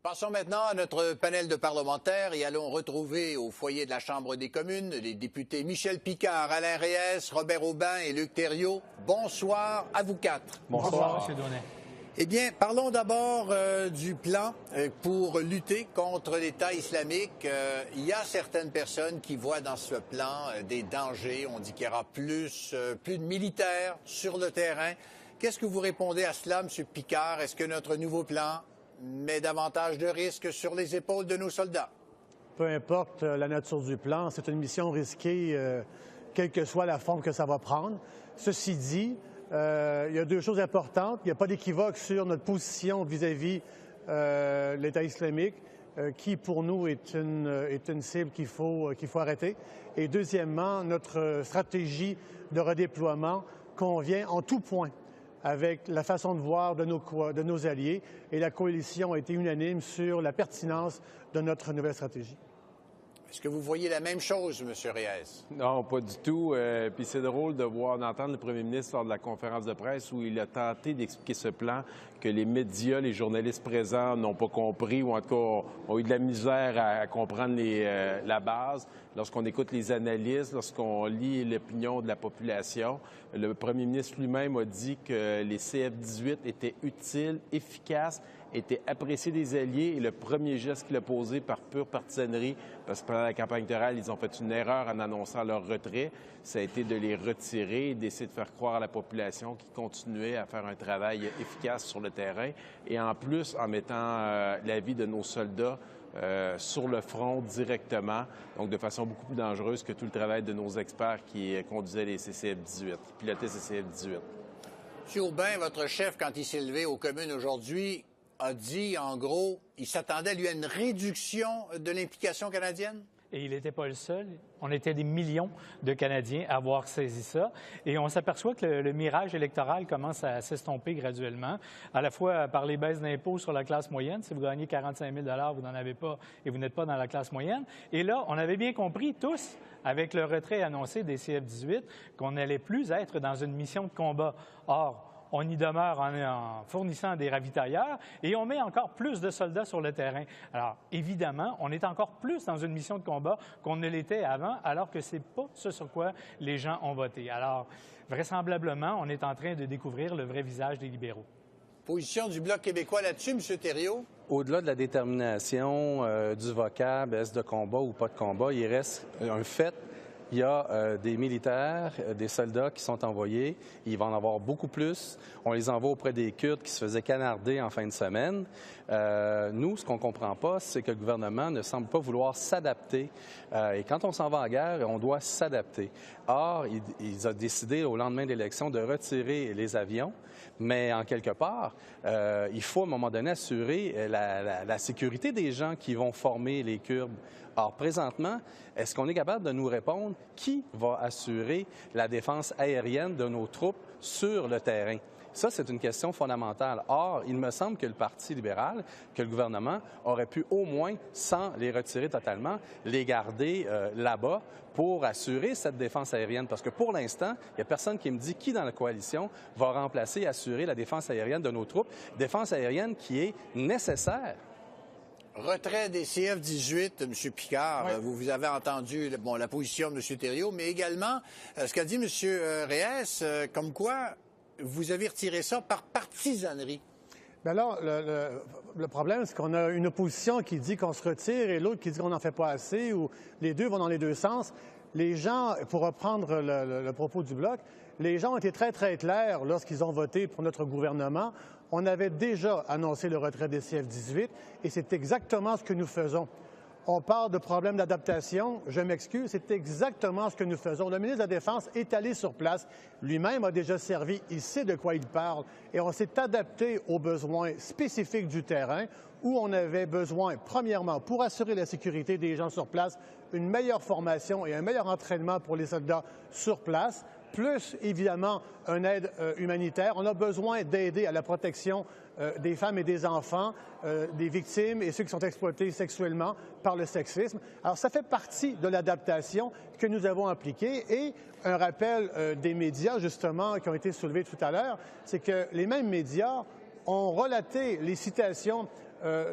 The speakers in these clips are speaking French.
Passons maintenant à notre panel de parlementaires et allons retrouver au foyer de la Chambre des communes les députés Michel Picard, Alain Reyes, Robert Aubin et Luc Thériault. Bonsoir à vous quatre. Bonsoir, M. Donnet. Eh bien, parlons d'abord du plan pour lutter contre l'État islamique. Il y a certaines personnes qui voient dans ce plan des dangers. On dit qu'il y aura plus de militaires sur le terrain. Qu'est-ce que vous répondez à cela, M. Picard? Est-ce que notre nouveau plan met davantage de risques sur les épaules de nos soldats? Peu importe la nature du plan, c'est une mission risquée, quelle que soit la forme que ça va prendre. Ceci dit, il y a deux choses importantes. Il n'y a pas d'équivoque sur notre position vis-à-vis l'État islamique, qui pour nous est une cible qu'il faut arrêter. Et deuxièmement, notre stratégie de redéploiement convient en tout point avec la façon de voir de nos alliés, et la coalition a été unanime sur la pertinence de notre nouvelle stratégie. Est-ce que vous voyez la même chose, M. Reyes? Non, pas du tout. Puis c'est drôle d'entendre le premier ministre lors de la conférence de presse où il a tenté d'expliquer ce plan que les médias, les journalistes présents n'ont pas compris ou en tout cas ont eu de la misère à comprendre la base. Lorsqu'on écoute les analyses, lorsqu'on lit l'opinion de la population, le premier ministre lui-même a dit que les CF-18 étaient utiles, efficaces, étaient appréciés des alliés, et le premier geste qu'il a posé par pure partisanerie, parce que pendant la campagne électorale, ils ont fait une erreur en annonçant leur retrait, ça a été de les retirer et d'essayer de faire croire à la population qu'ils continuaient à faire un travail efficace sur le terrain, et en plus en mettant la vie de nos soldats sur le front directement, donc de façon beaucoup plus dangereuse que tout le travail de nos experts qui conduisaient les CCF-18, pilotaient ces CCF-18. M. Aubin, votre chef, quand il s'est levé aux communes aujourd'hui, a dit, en gros, il s'attendait, lui, à une réduction de l'implication canadienne? Et il n'était pas le seul. On était des millions de Canadiens à avoir saisi ça. Et on s'aperçoit que le mirage électoral commence à s'estomper graduellement, à la fois par les baisses d'impôts sur la classe moyenne. Si vous gagnez 45 000 vous n'en avez pas et vous n'êtes pas dans la classe moyenne. Et là, on avait bien compris tous, avec le retrait annoncé des CF-18, qu'on n'allait plus être dans une mission de combat. Or, on y demeure en fournissant des ravitailleurs et on met encore plus de soldats sur le terrain. Alors, évidemment, on est encore plus dans une mission de combat qu'on ne l'était avant, alors que ce n'est pas ce sur quoi les gens ont voté. Alors, vraisemblablement, on est en train de découvrir le vrai visage des libéraux. Position du Bloc québécois là-dessus, M. Thériault? Au-delà de la détermination du vocable, est-ce de combat ou pas de combat, il reste un fait. Il y a des militaires, des soldats qui sont envoyés. Il va en avoir beaucoup plus. On les envoie auprès des Kurdes qui se faisaient canarder en fin de semaine. Nous, ce qu'on ne comprend pas, c'est que le gouvernement ne semble pas vouloir s'adapter. Et quand on s'en va en guerre, on doit s'adapter. Or, ils ont décidé au lendemain de l'élection de retirer les avions. Mais en quelque part, il faut à un moment donné assurer la sécurité des gens qui vont former les Kurdes. Or, présentement, est-ce qu'on est capable de nous répondre qui va assurer la défense aérienne de nos troupes sur le terrain? Ça, c'est une question fondamentale. Or, il me semble que le Parti libéral, que le gouvernement aurait pu au moins, sans les retirer totalement, les garder là-bas pour assurer cette défense aérienne. Parce que pour l'instant, il n'y a personne qui me dit qui dans la coalition va remplacer et assurer la défense aérienne de nos troupes, défense aérienne qui est nécessaire. Retrait des CF-18, M. Picard, oui. Vous avez entendu la position de M. Thériault, mais également ce qu'a dit M. Reyes, comme quoi vous avez retiré ça par partisanerie. Bien alors, le problème, c'est qu'on a une opposition qui dit qu'on se retire et l'autre qui dit qu'on n'en fait pas assez, ou les deux vont dans les deux sens. Les gens, pour reprendre le propos du Bloc, les gens ont été très, très clairs lorsqu'ils ont voté pour notre gouvernement. On avait déjà annoncé le retrait des CF-18 et c'est exactement ce que nous faisons. On parle de problèmes d'adaptation. Je m'excuse, c'est exactement ce que nous faisons. Le ministre de la Défense est allé sur place. Lui-même a déjà servi. Il sait de quoi il parle. Et on s'est adapté aux besoins spécifiques du terrain où on avait besoin, premièrement, pour assurer la sécurité des gens sur place, une meilleure formation et un meilleur entraînement pour les soldats sur place, plus, évidemment, une aide humanitaire. On a besoin d'aider à la protection des femmes et des enfants, des victimes et ceux qui sont exploités sexuellement par le sexisme. Alors, ça fait partie de l'adaptation que nous avons appliquée. Et un rappel des médias, justement, qui ont été soulevés tout à l'heure, c'est que les mêmes médias ont relaté les citations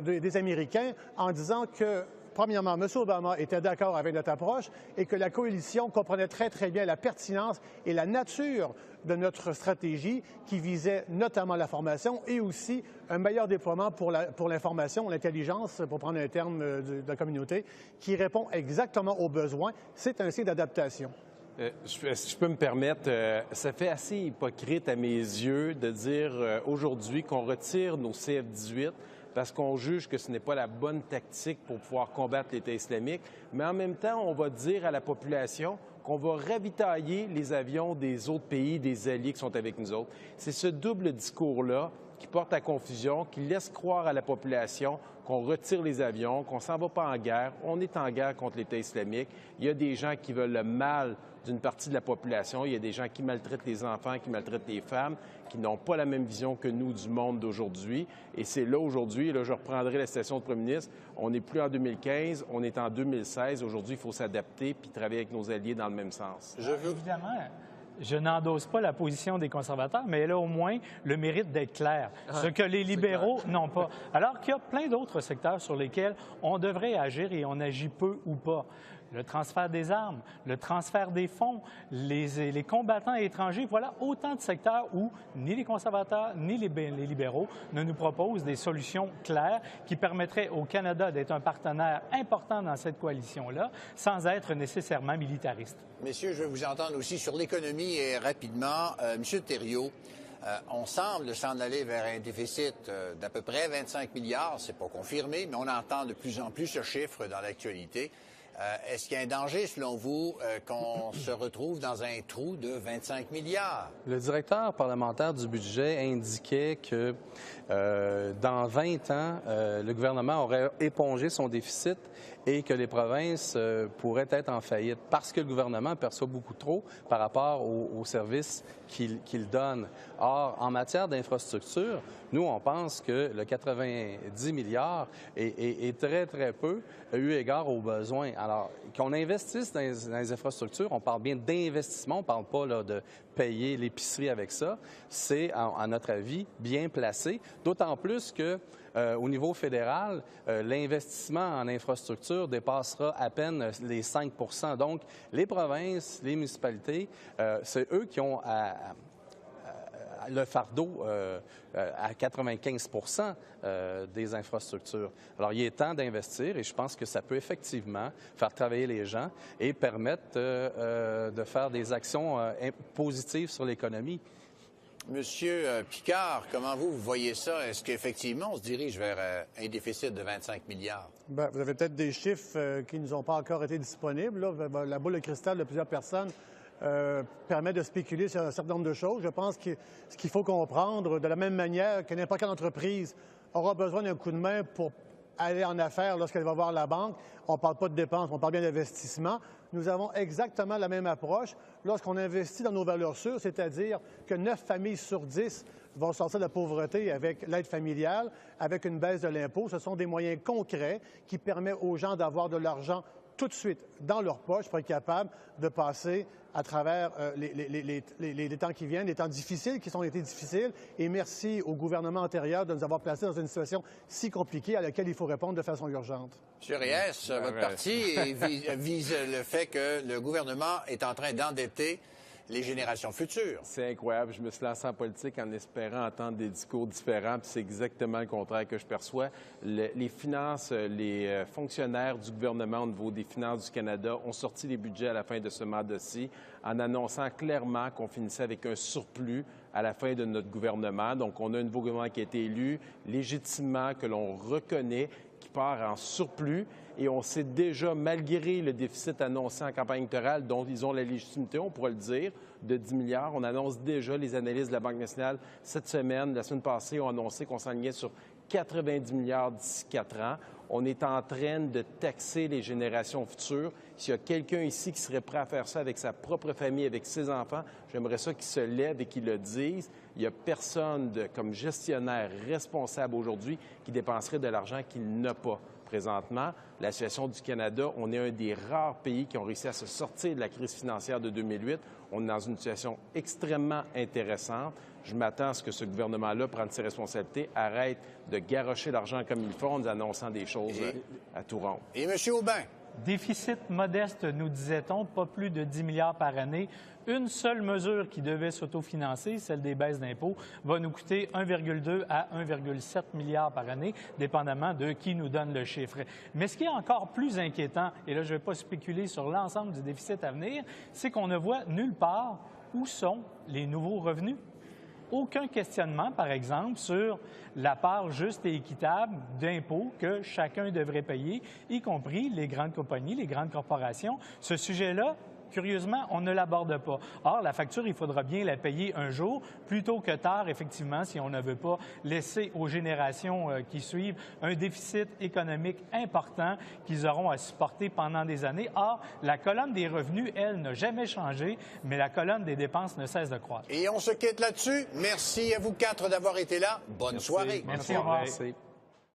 des Américains en disant que, premièrement, M. Obama était d'accord avec notre approche et que la coalition comprenait très, très bien la pertinence et la nature de notre stratégie qui visait notamment la formation et aussi un meilleur déploiement pour l'information, l'intelligence, pour prendre un terme de la communauté, qui répond exactement aux besoins. C'est un signe d'adaptation. Si je peux me permettre, ça fait assez hypocrite à mes yeux de dire aujourd'hui qu'on retire nos CF-18 parce qu'on juge que ce n'est pas la bonne tactique pour pouvoir combattre l'État islamique, mais en même temps, on va dire à la population qu'on va ravitailler les avions des autres pays, des alliés qui sont avec nous autres. C'est ce double discours-là qui porte à confusion, qui laisse croire à la population qu'on retire les avions, qu'on ne s'en va pas en guerre. On est en guerre contre l'État islamique. Il y a des gens qui veulent le mal d'une partie de la population. Il y a des gens qui maltraitent les enfants, qui maltraitent les femmes, qui n'ont pas la même vision que nous du monde d'aujourd'hui. Et c'est là, aujourd'hui, là, je reprendrai la citation du premier ministre, on n'est plus en 2015, on est en 2016. Aujourd'hui, il faut s'adapter puis travailler avec nos alliés dans le même sens. Évidemment, je n'endosse pas la position des conservateurs, mais elle a au moins le mérite d'être claire, ce que les libéraux n'ont pas. Alors qu'il y a plein d'autres secteurs sur lesquels on devrait agir et on agit peu ou pas. Le transfert des armes, le transfert des fonds, les combattants étrangers, voilà autant de secteurs où ni les conservateurs ni les libéraux ne nous proposent des solutions claires qui permettraient au Canada d'être un partenaire important dans cette coalition-là sans être nécessairement militariste. Messieurs, je vais vous entendre aussi sur l'économie et rapidement. Monsieur Thériault, on semble s'en aller vers un déficit d'à peu près 25 milliards. C'est pas confirmé, mais on entend de plus en plus ce chiffre dans l'actualité. Est-ce qu'il y a un danger, selon vous, qu'on se retrouve dans un trou de 25 milliards? Le directeur parlementaire du budget indiquait que dans 20 ans, le gouvernement aurait épongé son déficit et que les provinces pourraient être en faillite parce que le gouvernement perçoit beaucoup trop par rapport aux services qu'il donne. Or, en matière d'infrastructure, nous, on pense que le 90 milliards est très, très peu eu égard aux besoins. Alors, qu'on investisse dans les infrastructures, on parle bien d'investissement, on ne parle pas là, de payer l'épicerie avec ça. C'est, à notre avis, bien placé, d'autant plus que au niveau fédéral, l'investissement en infrastructure dépassera à peine les 5 %. Donc, les provinces, les municipalités, c'est eux qui ont le fardeau à 95 % des infrastructures. Alors, il est temps d'investir et je pense que ça peut effectivement faire travailler les gens et permettre de faire des actions positives sur l'économie. Monsieur Picard, comment vous voyez ça? Est-ce qu'effectivement, on se dirige vers un déficit de 25 milliards? Bien, vous avez peut-être des chiffres qui ne nous ont pas encore été disponibles. Là. La boule de cristal de plusieurs personnes permet de spéculer sur un certain nombre de choses. Je pense que ce qu'il faut comprendre, de la même manière que n'importe quelle entreprise aura besoin d'un coup de main pour aller en affaires lorsqu'elle va voir la banque, on ne parle pas de dépenses, on parle bien d'investissement. Nous avons exactement la même approche lorsqu'on investit dans nos valeurs sûres, c'est-à-dire que 9 familles sur 10 vont sortir de la pauvreté avec l'aide familiale, avec une baisse de l'impôt. Ce sont des moyens concrets qui permettent aux gens d'avoir de l'argent tout de suite dans leur poche pour être capables de passer à travers les temps qui viennent, les temps difficiles qui ont été difficiles. Et merci au gouvernement antérieur de nous avoir placés dans une situation si compliquée à laquelle il faut répondre de façon urgente. M. Reyes, votre parti vise le fait que le gouvernement est en train d'endetter les générations futures. C'est incroyable. Je me suis lancé en politique en espérant entendre des discours différents, puis c'est exactement le contraire que je perçois. Les finances, les fonctionnaires du gouvernement au niveau des finances du Canada ont sorti les budgets à la fin de ce mandat-ci en annonçant clairement qu'on finissait avec un surplus à la fin de notre gouvernement. Donc, on a un nouveau gouvernement qui a été élu légitimement, que l'on reconnaît, qui part en surplus. Et on sait déjà, malgré le déficit annoncé en campagne électorale, dont ils ont la légitimité, on pourrait le dire, de 10 milliards, on annonce déjà les analyses de la Banque nationale cette semaine. La semaine passée, ont annoncé qu'on s'enlignait sur 90 milliards d'ici 4 ans. On est en train de taxer les générations futures. S'il y a quelqu'un ici qui serait prêt à faire ça avec sa propre famille, avec ses enfants, j'aimerais ça qu'il se lève et qu'il le dise. Il n'y a personne comme gestionnaire responsable aujourd'hui qui dépenserait de l'argent qu'il n'a pas présentement. La situation du Canada, on est un des rares pays qui ont réussi à se sortir de la crise financière de 2008. On est dans une situation extrêmement intéressante. Je m'attends à ce que ce gouvernement-là prenne ses responsabilités, arrête de garrocher l'argent comme il faut en nous annonçant des choses à tout rond. Et M. Aubin? Déficit modeste, nous disait-on, pas plus de 10 milliards par année. Une seule mesure qui devait s'autofinancer, celle des baisses d'impôts, va nous coûter 1,2 à 1,7 milliard par année, dépendamment de qui nous donne le chiffre. Mais ce qui est encore plus inquiétant, et là je ne vais pas spéculer sur l'ensemble du déficit à venir, c'est qu'on ne voit nulle part où sont les nouveaux revenus. Aucun questionnement, par exemple, sur la part juste et équitable d'impôts que chacun devrait payer, y compris les grandes compagnies, les grandes corporations. Ce sujet-là, curieusement, on ne l'aborde pas. Or, la facture, il faudra bien la payer un jour, plutôt que tard, effectivement, si on ne veut pas laisser aux générations qui suivent un déficit économique important qu'ils auront à supporter pendant des années. Or, la colonne des revenus, elle, n'a jamais changé, mais la colonne des dépenses ne cesse de croître. Et on se quitte là-dessus. Merci à vous quatre d'avoir été là. Bonne soirée. Merci, au revoir. Merci.